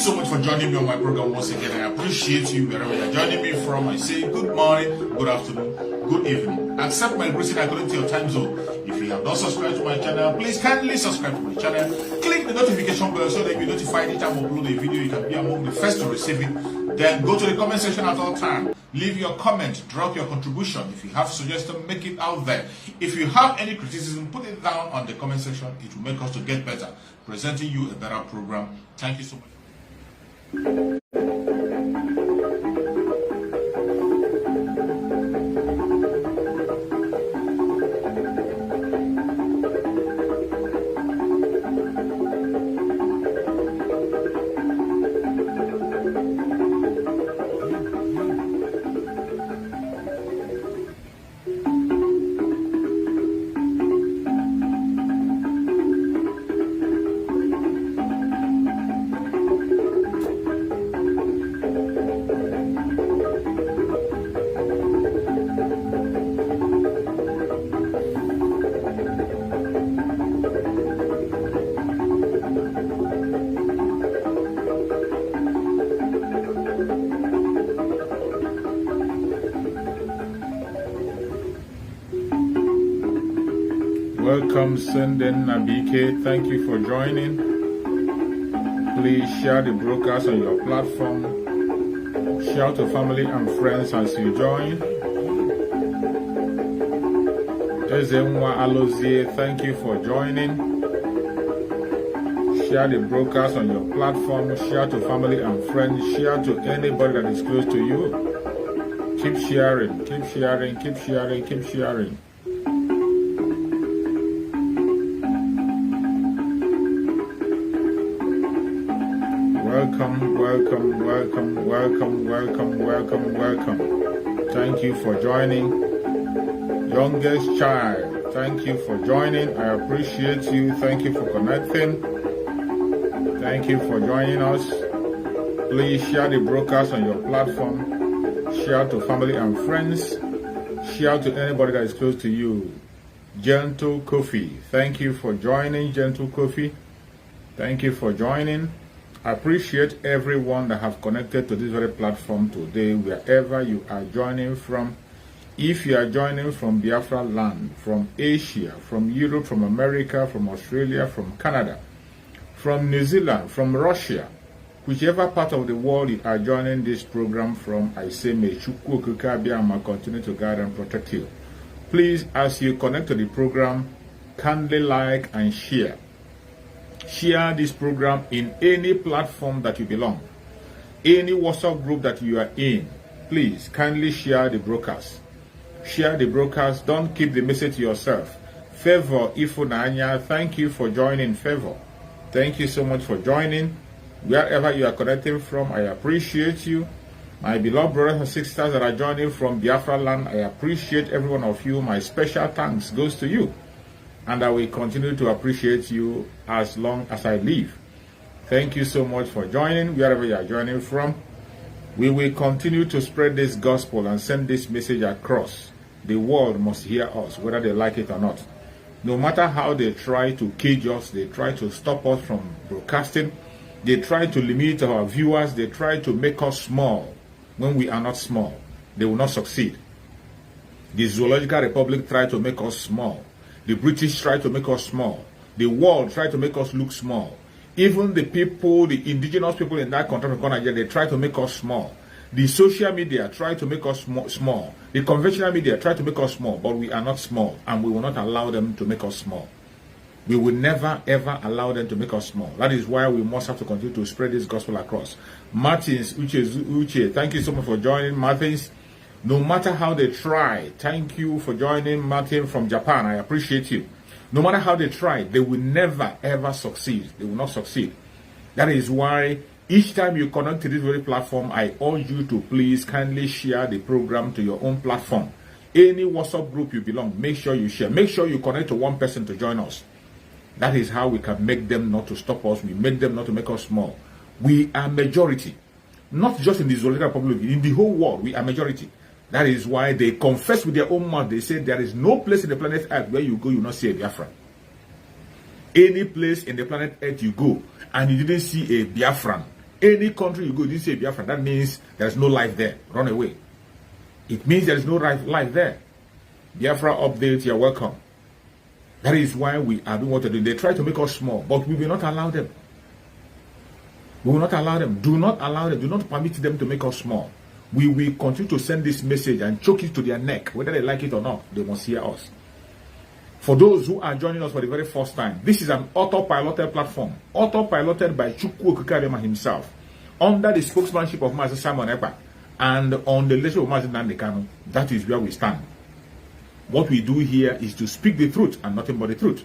so much for joining me on my program once again. I appreciate you wherever you're joining me from. I say good morning, good afternoon, good evening. Accept my greeting according to your time zone. If you have not subscribed to my channel, please kindly subscribe to my channel. Click the notification bell so that you'll be notified anytime I upload a video. You can be among the first to receive it. Then go to the comment section at all times. Leave your comment, drop your contribution. If you have suggestions, make it out there. If you have any criticism, put it down on the comment section. It will make us to get better, presenting you a better program. Thank you so much. Welcome, Senden Nabike. Thank you for joining. Please share the broadcast on your platform. Share to family and friends as you join. Ezenwa Alozie, thank you for joining. Share the broadcast on your platform. Share to family and friends. Share to anybody that is close to you. Keep sharing, keep sharing, keep sharing, keep sharing. Welcome, welcome, welcome, welcome, welcome, welcome, welcome. Thank you for joining. Youngest child, thank you for joining. I appreciate you. Thank you for connecting. Thank you for joining us. Please share the broadcast on your platform. Share to family and friends. Share to anybody that is close to you. Gentle Kofi, thank you for joining. Gentle Kofi, thank you for joining. I appreciate everyone that have connected to this very platform today, wherever you are joining from. If you are joining from Biafra land, from Asia, from Europe, from America, from Australia, from Canada, from New Zealand, from Russia, whichever part of the world you are joining this program from, I say may Chukwu Okike continue to guide and protect you. Please, as you connect to the program, kindly like and share. Share this program in any platform that you belong, any WhatsApp group that you are in. Please kindly share the broadcast. Share the broadcast. Don't keep the message to yourself. Favor Ifunanya, thank you for joining. Favor, thank you so much for joining. Wherever you are connecting from, I appreciate you. My beloved brothers and sisters that are joining from Biafra land, I appreciate every one of you. My special thanks goes to you. And I will continue to appreciate you as long as I live. Thank you so much for joining, wherever you are joining from. We will continue to spread this gospel and send this message across. The world must hear us, whether they like it or not. No matter how they try to cage us, they try to stop us from broadcasting, they try to limit our viewers, they try to make us small when we are not small. They will not succeed. The Zoological Republic tried to make us small. The British try to make us small. The world try to make us look small. Even the people, the indigenous people in that country, they try to make us small. The social media try to make us small. The conventional media try to make us small, but we are not small, and we will not allow them to make us small. We will never ever allow them to make us small. That is why we must have to continue to spread this gospel across. Martins, Uche, thank you so much for joining. Martins, no matter how they try, thank you for joining. Martin from Japan, I appreciate you. No matter how they try, they will never ever succeed. They will not succeed. That is why each time you connect to this very platform, I urge you to please kindly share the program to your own platform. Any WhatsApp group you belong, make sure you share. Make sure you connect to one person to join us. That is how we can make them not to stop us. We make them not to make us small. We are majority. Not just in the Zoological Republic, in the whole world, we are majority. That is why they confess with their own mouth. They say there is no place in the planet Earth where you go, you will not see a Biafran. Any place in the planet Earth you go and you didn't see a Biafran, Any country you go, you say Biafran, that means there's no life there. Run away. It means there's no life there. Biafra update, you're welcome. That is why we are doing what they do. They try to make us small, but we will not allow them. We will not allow them. Do not allow them. Do not permit them to make us small. We will continue to send this message and choke it to their neck. Whether they like it or not, they must hear us. For those who are joining us for the very first time, this is an auto-piloted platform. Auto-piloted by Chukwu Okikabiyama himself. Under the spokesmanship of Master Simon Ekpa. And on the leadership of Master Nnamdi Kanu. That is where we stand. What we do here is to speak the truth and nothing but the truth.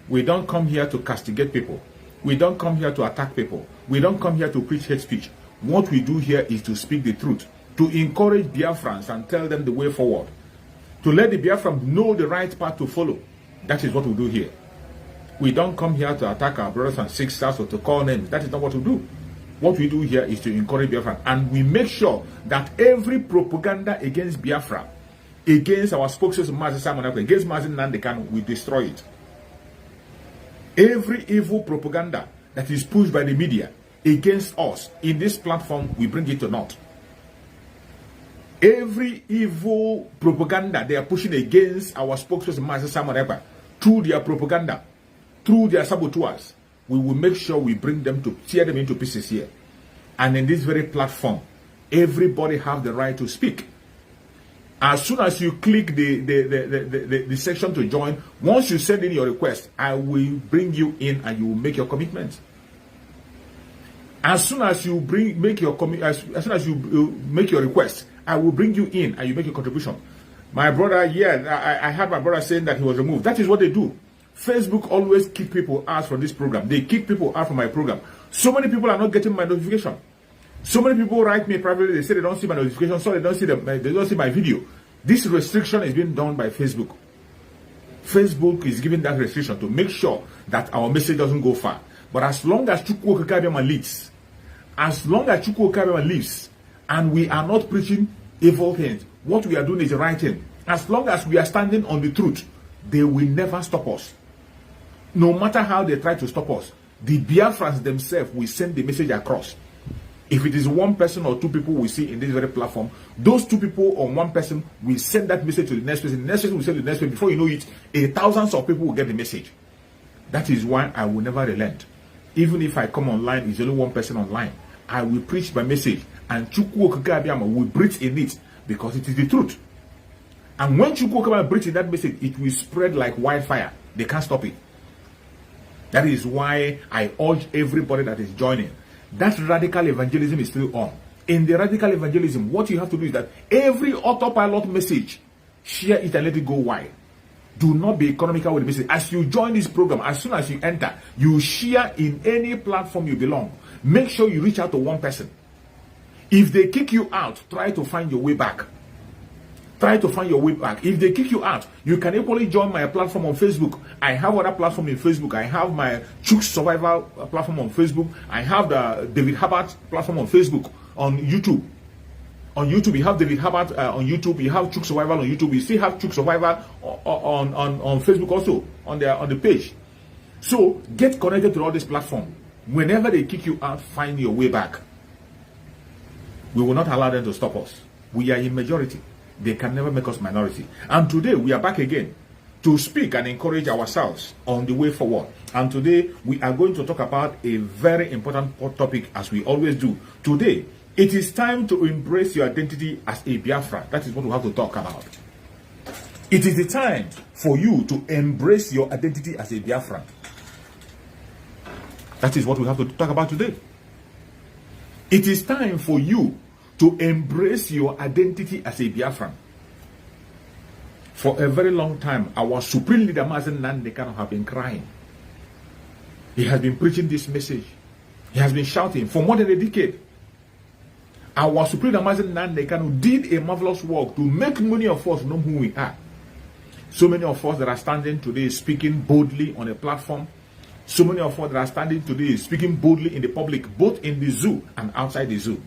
We don't come here to castigate people. We don't come here to attack people. We don't come here to preach hate speech. What we do here is to speak the truth, to encourage Biafrans and tell them the way forward, to let the Biafrans know the right path to follow. That is what we do here. We don't come here to attack our brothers and sisters or to call names. That is not what we do. What we do here is to encourage Biafra, and we make sure that every propaganda against Biafra, against our spokesperson Mazi Simon Ekpa, against Mazi Nnamdi Kanu, we destroy it. Every evil propaganda that is pushed by the media against us in this platform, we bring it to naught. Every evil propaganda they are pushing against our spokesperson Mazi Simon Ekpa, through their propaganda, through their saboteurs, we will make sure we bring them to tear them into pieces here. And in this very platform, everybody have the right to speak. As soon as you click the section to join, once you send in your request, I will bring you in and you will make your commitment. As soon as you make your request, I will bring you in and you make your contribution. My brother, yeah, I heard my brother saying that he was removed. That is what they do. Facebook always kick people out from this program. They kick people out from my program. So many people are not getting my notification. So many people write me privately. They say they don't see my notification, so they don't see my video. This restriction is being done by Facebook. Facebook is giving that restriction to make sure that our message doesn't go far. But as long as Chukwu Okikabiyama lives, and we are not preaching evil things, what we are doing is the right thing. As long as we are standing on the truth, they will never stop us. No matter how they try to stop us, the Biafrans themselves will send the message across. If it is one person or two people we see in this very platform, those two people or one person will send that message to the next person. The next person will send to the next person. Before you know it, thousands of people will get the message. That is why I will never relent. Even if I come online, it's only one person online. I will preach my message, and Chukwu Okikabiyama will breathe in it because it is the truth. And when Chukwu Okikabiyama breathes in that message, it will spread like wildfire. They can't stop it. That is why I urge everybody that is joining. That radical evangelism is still on. In the radical evangelism, what you have to do is that every autopilot message, share it and let it go wide. Do not be economical with the message. As you join this program, as soon as you enter, you share in any platform you belong. Make sure you reach out to one person. If they kick you out, try to find your way back. Try to find your way back. If they kick you out, you can equally join my platform on Facebook. I have other platform in Facebook. I have my Chuk Survival platform on Facebook. I have the David Habart platform on Facebook, on YouTube. On YouTube, you have David Habart on YouTube. You have Chuk Survival on YouTube. You still have Chuk Survival on Facebook also, on the page. So get connected to all this platform. Whenever they kick you out, find your way back. We will not allow them to stop us. We are in majority. They can never make us minority. And today we are back again to speak and encourage ourselves on the way forward. And today we are going to talk about a very important topic, as we always do. Today, it is time to embrace your identity as a Biafra. That is what we have to talk about. It is the time for you to embrace your identity as a Biafran. That is what we have to talk about today. It is time for you to embrace your identity as a Biafran. For a very long time, our supreme leader, Mazi Nnamdi Kanu, have been crying. He has been preaching this message. He has been shouting for more than a decade. Our supreme leader, Mazi Nnamdi Kanu, did a marvelous work to make many of us know who we are. So many of us that are standing today speaking boldly on a platform. So many of us that are standing today speaking boldly in the public, both in the zoo and outside the zoo.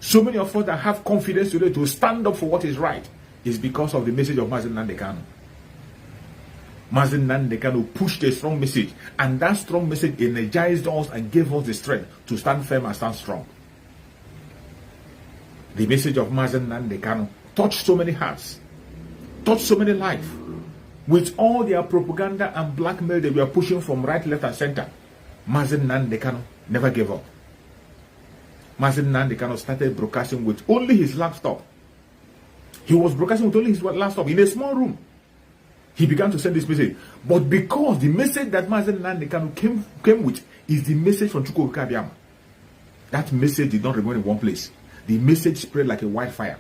So many of us that have confidence today to stand up for what is right is because of the message of Mazi Nnamdi Kanu. Mazen Nnamdi Kanu pushed a strong message, and that strong message energized us and gave us the strength to stand firm and stand strong. The message of Mazen Nnamdi Kanu touched so many hearts, touched so many lives. With all their propaganda and blackmail they were pushing from right, left, and center, Mazen Nnamdi Kanu never gave up. Mazen Nnamdi Kanu started broadcasting with only his laptop. He was broadcasting with only his laptop in a small room. He began to send this message. But because the message that Mazen Nnamdi Kanu came with is the message from Chukwuka Abiyama, that message did not remain in one place. The message spread like a wildfire.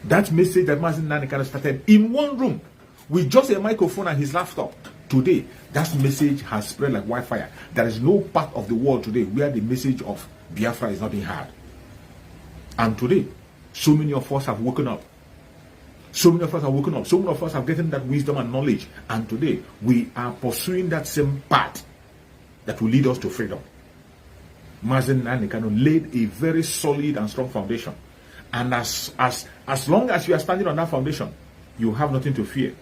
That message that Mazen Nnamdi Kanu started in one room with just a microphone and his laptop. Today, that message has spread like wildfire. There is no part of the world today where the message of Biafra is not being heard. And today, so many of us have woken up. So many of us have woken up. So many of us have gotten that wisdom and knowledge. And today, we are pursuing that same path that will lead us to freedom. Mazen Nnamdi Kanu laid a very solid and strong foundation. And as long as you are standing on that foundation, you have nothing to fear.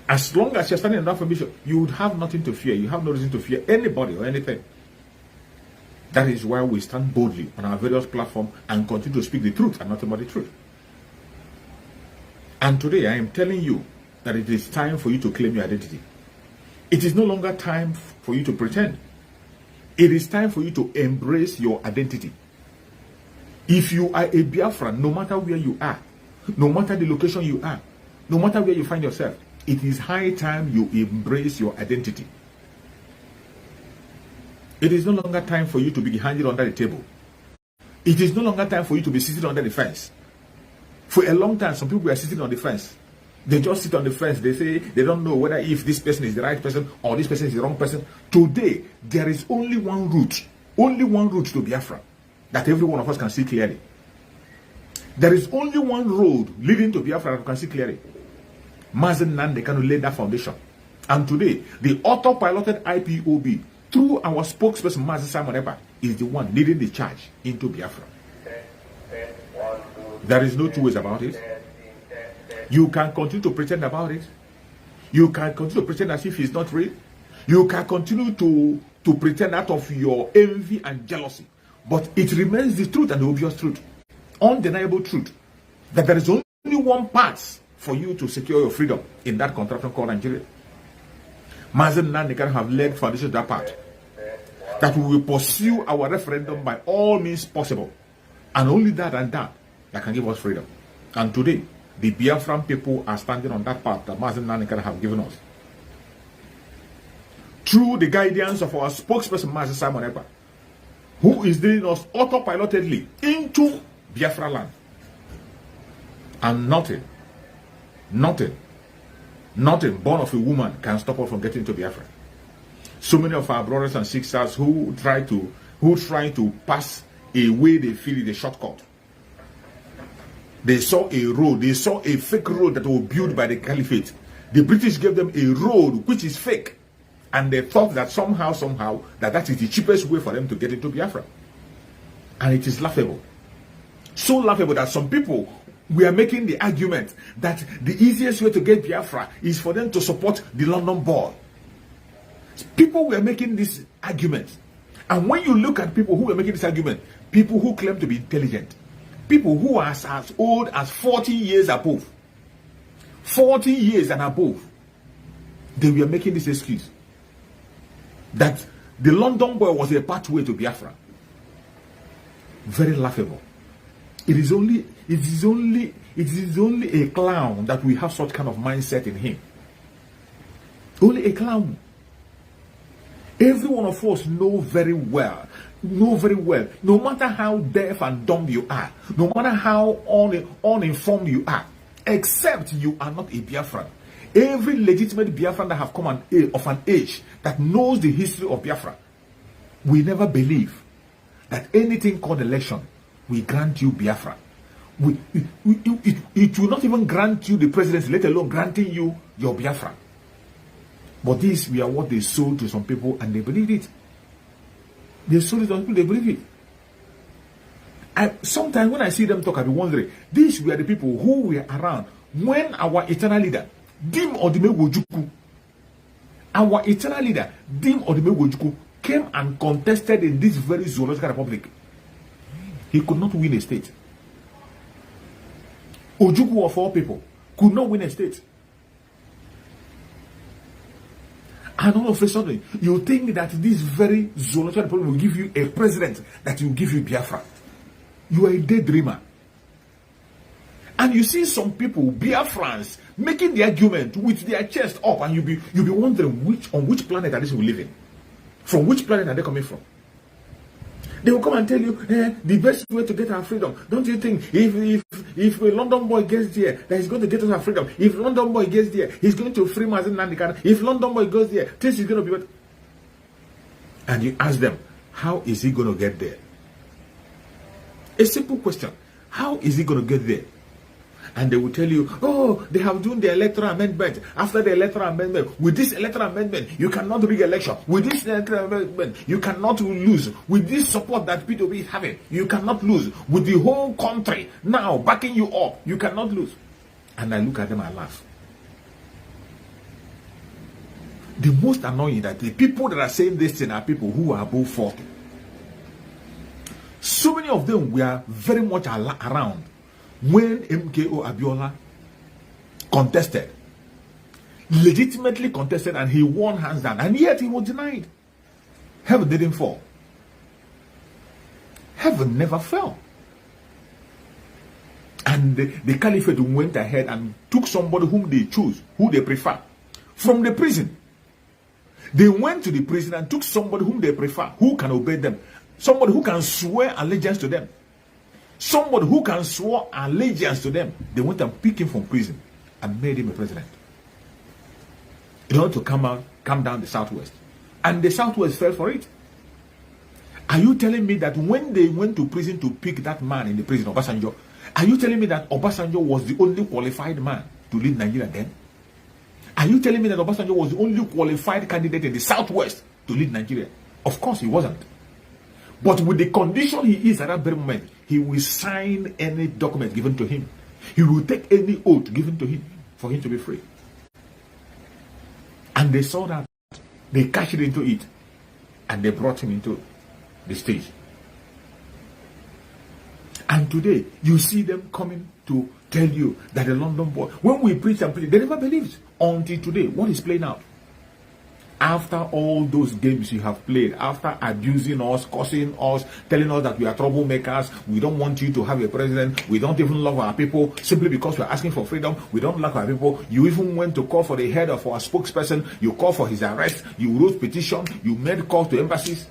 As long as you're standing on that foundation, you would have nothing to fear. You have no reason to fear anybody or anything. That is why we stand boldly on our various platforms and continue to speak the truth and nothing but the truth. And today I am telling you that it is time for you to claim your identity. It is no longer time for you to pretend. It is time for you to embrace your identity. If you are a Biafran, no matter where you are, no matter the location you are, no matter where you find yourself, it is high time you embrace your identity. It is no longer time for you to be hanging under the table. It is no longer time for you to be sitting under the fence. For a long time, some people were sitting on the fence. They just sit on the fence. They say they don't know whether if this person is the right person or this person is the wrong person. Today, there is only one route to Biafra that every one of us can see clearly. There is only one road leading to Biafra that we can see clearly. Mazen Nnamdi Kanu laid that foundation. And today, the autopiloted IPOB, through our spokesperson, Mazen Simon Ekpa, is the one leading the charge into Biafra. There is no two ways about it. You can continue to pretend about it. You can continue to pretend as if it's not real. You can continue to pretend out of your envy and jealousy. But it remains the truth and the obvious truth. Undeniable truth. That there is only one path for you to secure your freedom in that contraption called Nigeria. Mazen Nnamdi Kanu have led foundation to that part. That we will pursue our referendum by all means possible. And only that and that can give us freedom. And today, the Biafran people are standing on that path that Mazen Nnamdi Kanu have given us. Through the guidance of our spokesperson, Mazen Simon Ekpa, who is leading us autopilotedly into Biafra land. And nothing born of a woman can stop us from getting to Biafra. So many of our brothers and sisters who try to pass a way they feel is a shortcut. They saw a road, they saw a fake road that was built by the caliphate. The British gave them a road which is fake. And they thought that somehow, that is the cheapest way for them to get into Biafra. And it is laughable. So laughable that some people were making the argument that the easiest way to get Biafra is for them to support the London Ball. People were making this argument. And when you look at people who were making this argument, people who claim to be intelligent, people who are as old as 40 years above, 40 years and above, they were making this excuse that the London boy was a pathway to Biafra. Very laughable. It is only a clown that we have such kind of mindset in him. Only a clown. Every one of us know very well, no matter how deaf and dumb you are, no matter how uninformed you are, except you are not a Biafran. Every legitimate Biafran that have come of an age that knows the history of Biafra, we never believe that anything called election will grant you Biafra. It will not even grant you the presidency, let alone granting you your Biafra. But this we are what they sold to some people and they believe it. They sold it to some people, they believe it. Sometimes when I see them talk, I be wondering, these were the people who were around when our eternal leader, Dim Odimegwu, our eternal leader, Dim Odimegwu, came and contested in this very zoological republic. He could not win a state. Ojukwu of all people could not win a state. And all of a sudden, you think that this very zoological republic will give you a president that will give you Biafra. You are a daydreamer. And you see some people, Biafrans, making the argument with their chest up, and you'll be wondering on which planet are these people living? From which planet are they coming from? They will come and tell you, the best way to get our freedom. Don't you think if a London boy gets there, that he's going to get us our freedom? If London boy gets there, he's going to free Mazen Nandikana. If London boy goes there, things is going to be better. And you ask them, how is he going to get there? A simple question. How is he going to get there? And they will tell you, oh, they have done the electoral amendment. After the electoral amendment, with this electoral amendment, you cannot rig election. With this electoral amendment, you cannot lose. With this support that P2B is having, you cannot lose. With the whole country now backing you up, you cannot lose. And I look at them and laugh. The most annoying that the people that are saying this thing are people who are above 40. So many of them were very much around when MKO Abiola contested, legitimately contested, and he won hands down, and yet he was denied. Heaven didn't fall. Heaven never fell. And the caliphate went ahead and took somebody whom they chose, who they prefer, from the prison. They went to the prison and took somebody whom they prefer, who can obey them, somebody who can swear allegiance to them. Somebody who can swear allegiance to them. They went and picked him from prison and made him a president. In order to come down the Southwest. And the Southwest fell for it. Are you telling me that when they went to prison to pick that man in the prison, Obasanjo, are you telling me that Obasanjo was the only qualified man to lead Nigeria then? Are you telling me that Obasanjo was the only qualified candidate in the Southwest to lead Nigeria? Of course he wasn't. But with the condition he is at that very moment, he will sign any document given to him. He will take any oath given to him for him to be free. And they saw that. They cashed into it. And they brought him into the stage. And today, you see them coming to tell you that the London boy, when we preach and preach, they never believed. Until today, what is playing out? After all those games you have played, after abusing us, cursing us, telling us that we are troublemakers, we don't want you to have a president, we don't even love our people, simply because we're asking for freedom, we don't like our people. You even went to call for the head of our spokesperson, you called for his arrest, you wrote petition, you made calls to embassies.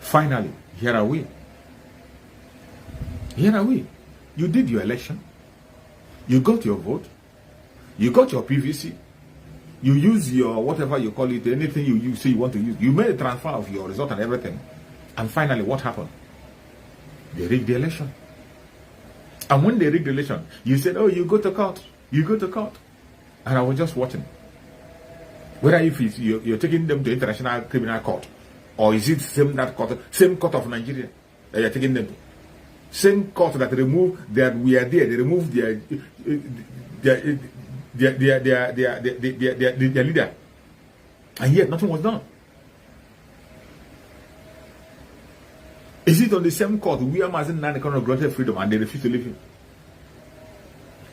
Finally, here are we. Here are we. You did your election, you got your vote, you got your PVC, you use your whatever you call it, anything you say you want to use. You made a transfer of your result and everything. And finally, what happened? They rigged the election. And when they rigged the election, you said, oh, you go to court. You go to court. And I was just watching. Whether if it's, you're taking them to International Criminal Court, or is it same court of Nigeria that you're taking them to? Same court that removed that we are there. They removed their leader, and yet nothing was done. Is it on the same court where Mazen Nandikana granted freedom and they refused to leave him?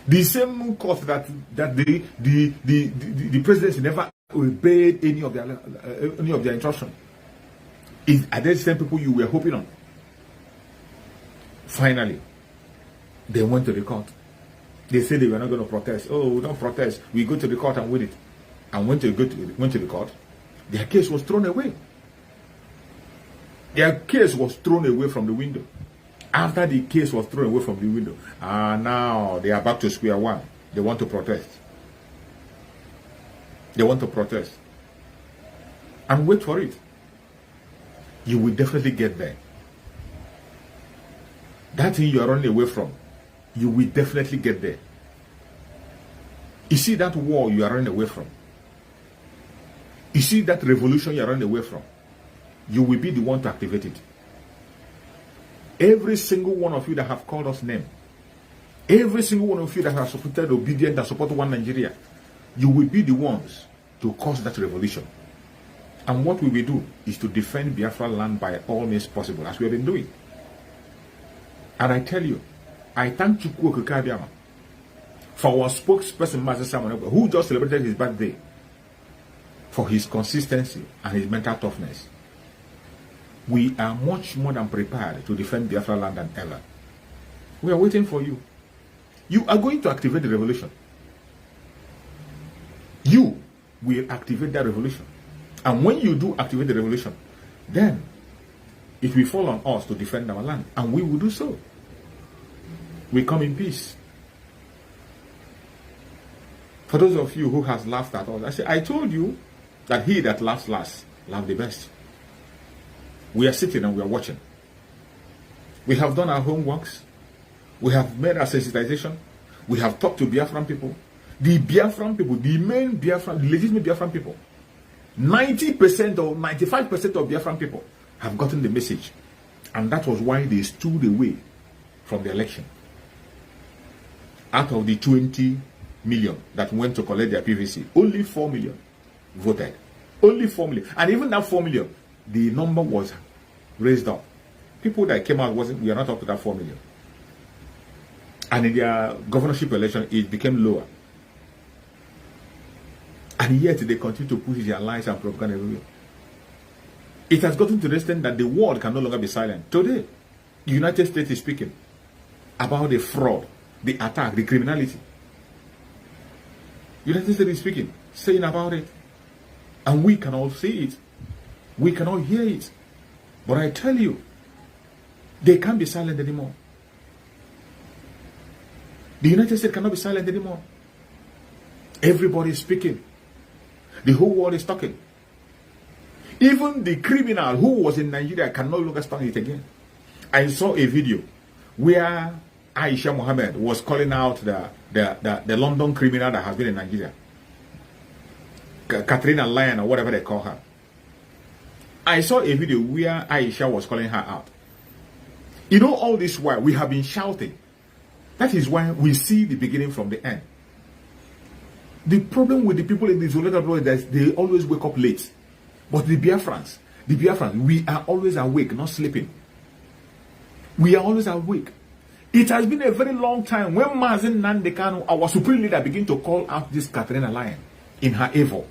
The same court that the presidency never obeyed any of their instructions. Are they the same people you were hoping on? Finally, they went to the court. They said they were not going to protest. Oh, we don't protest. We go to the court and win it. And went to the court. Their case was thrown away. Their case was thrown away from the window. After the case was thrown away from the window, now they are back to square one. They want to protest. They want to protest. And wait for it. You will definitely get there. That thing you are running away from, you will definitely get there. You see that war you are running away from. You see that revolution you are running away from. You will be the one to activate it. Every single one of you that have called us name, Every single one of you that have supported obedient and support one Nigeria, you will be the ones to cause that revolution. And what we will do is to defend Biafra land by all means possible, as we have been doing. And I tell you, I thank Chukwu Okike for our spokesperson, Master Simon, who just celebrated his birthday, for his consistency and his mental toughness. We are much more than prepared to defend Biafra land than ever. We are waiting for you. You are going to activate the revolution. You will activate that revolution. And when you do activate the revolution, then it will fall on us to defend our land. And we will do so. We come in peace. For those of you who has laughed at us, I say, I told you that he that laughs last, laughs the best. We are sitting and we are watching. We have done our homeworks. We have made our sensitization. We have talked to Biafran people. The Biafran people, the main Biafran, the legitimate Biafran people, 90% or 95% of Biafran people have gotten the message. And that was why they stood away from the election. Out of the 20 million that went to collect their PVC, only 4 million voted. Only 4 million. And even that 4 million, the number was raised up. People that came out we are not up to that 4 million. And in their governorship election, it became lower. And yet they continue to push their lies and propaganda everywhere. It has gotten to the extent that the world can no longer be silent. Today, the United States is speaking about the fraud, the attack, the criminality. United States is speaking, saying about it. And we can all see it. We can all hear it. But I tell you, they can't be silent anymore. The United States cannot be silent anymore. Everybody is speaking. The whole world is talking. Even the criminal who was in Nigeria can no longer stand it again. I saw a video where Aisha Mohammed was calling out the London criminal that has been in Nigeria. Katrina Lyon or whatever they call her. I saw a video where Aisha was calling her out. You know, all this while we have been shouting. That is why we see the beginning from the end. The problem with the people in the isolated world is that they always wake up late. But the Biafrans, we are always awake, not sleeping. We are always awake. It has been a very long time when Mazen Nandekano, our supreme leader, began to call out this Katrina Lyon in her evil.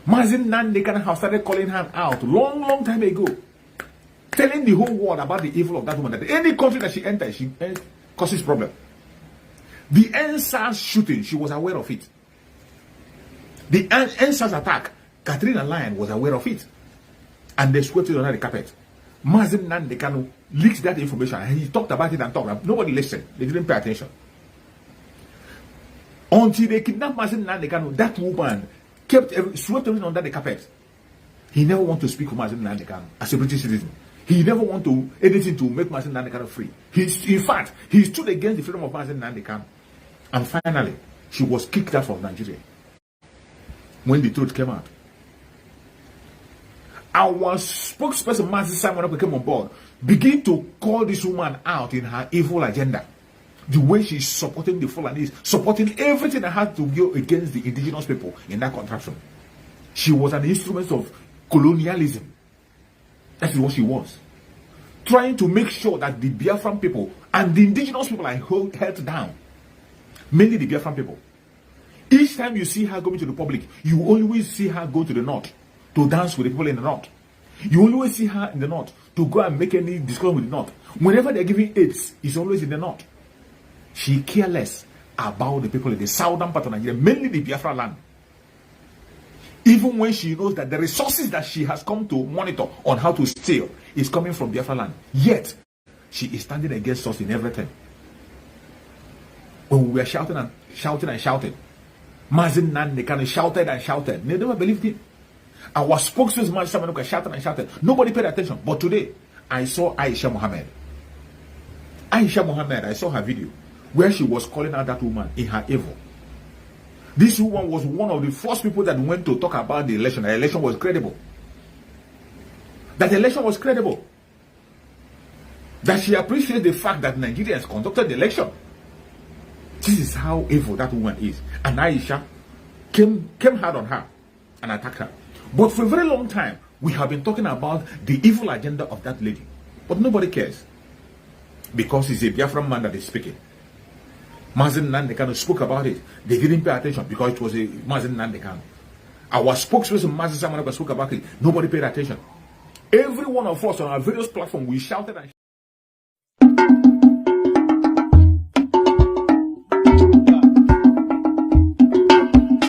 Mazen Nandekano have started calling her out long time ago, telling the whole world about the evil of that woman. That any country that she enters, she causes problem. The NSAS shooting, she was aware of it. The NSAS attack, Katrina Lyon was aware of it. And they swept it under the carpet. Mazen Nandekano leaked that information and he talked about it and talked. Nobody listened. They didn't pay attention. Until they kidnapped Mazen Nandekano, that woman swept everything under the carpet. He never wanted to speak for Mazen Nandekano as a British citizen. He never wanted anything to make Mazen Nandekano free. In fact, he stood against the freedom of Mazen Nandekano. And finally, she was kicked out of Nigeria when the truth came out. Our spokesperson, Master Simon, came on board, began to call this woman out in her evil agenda. The way she's supporting the Fulanese, supporting everything that had to go against the indigenous people in that contraption. She was an instrument of colonialism. That is what she was. Trying to make sure that the Biafran people and the indigenous people are held down. Mainly the Biafran people. Each time you see her going to the public, you always see her go to the north to dance with the people in the north. You always see her in the north to go and make any discussion with the north. Whenever they're giving aids, it's always in the north. She cares less about the people in the southern part of Nigeria, mainly the Biafra land. Even when she knows that the resources that she has come to monitor on how to steal is coming from Biafra land. Yet, she is standing against us in everything. When we were shouting, Mazen Nandekano shouted and shouted. They never believed him. Our spokesperson shouted and shouted. Nobody paid attention. But today, I saw Aisha Mohammed. I saw her video where she was calling out that woman in her evil. This woman was one of the first people that went to talk about the election. The election was credible. That election was credible. That she appreciated the fact that Nigerians conducted the election. This is how evil that woman is. And Aisha came hard on her and attacked her. But for a very long time, we have been talking about the evil agenda of that lady. But nobody cares. Because it's a Biafran man that is speaking. Mazen Nandekano spoke about it. They didn't pay attention because it was a Mazen Nandekano. Our spokesperson Mazen Samanaba spoke about it. Nobody paid attention. Every one of us on our various platforms, we shouted and